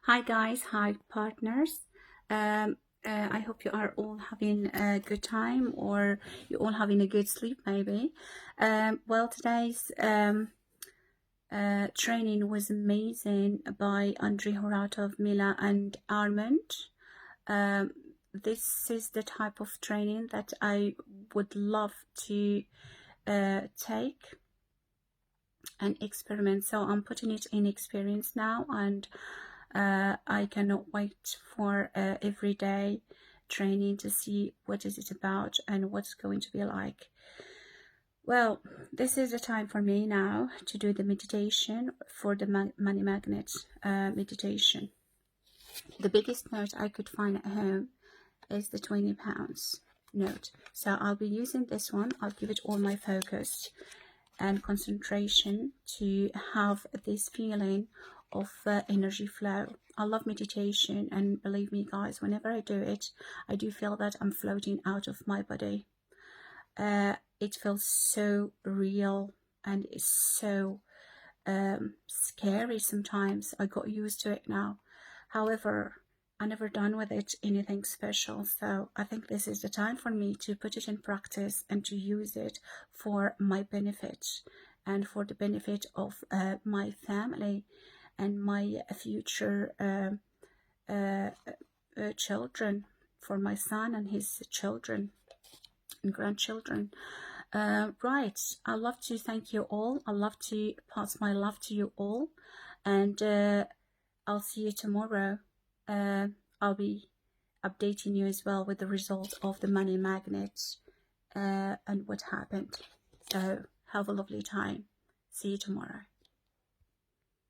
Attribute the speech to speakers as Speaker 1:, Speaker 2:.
Speaker 1: Hi guys, hi partners. I hope you are all having a good time, or you're all having a good sleep maybe. Well, today's training was amazing by Andrey, Khovratov, Mila and Armand. Um, this is the type of training that I would love to take and experiment. So I'm putting it in experience now, and I cannot wait for everyday training to see what is it about and what's going to be like. Well, this is the time for me now to do the meditation for the money magnet meditation. The biggest note I could find at home is the £20 note. So I'll be using this one. I'll give it all my focus and concentration to have this feeling of energy flow. I love meditation, and believe me guys, whenever I do it, I do feel that I'm floating out of my body. It feels so real, and it's so scary sometimes. I got used to it now. However, I never done with it anything special, so I think this is the time for me to put it in practice and to use it for my benefit and for the benefit of my family and my future children, for my son and his children and grandchildren. Right, I love to thank you all. I love to pass my love to you all, and I'll see you tomorrow. I'll be updating you as well with the result of the money magnet and what happened. So have a lovely time. See you tomorrow.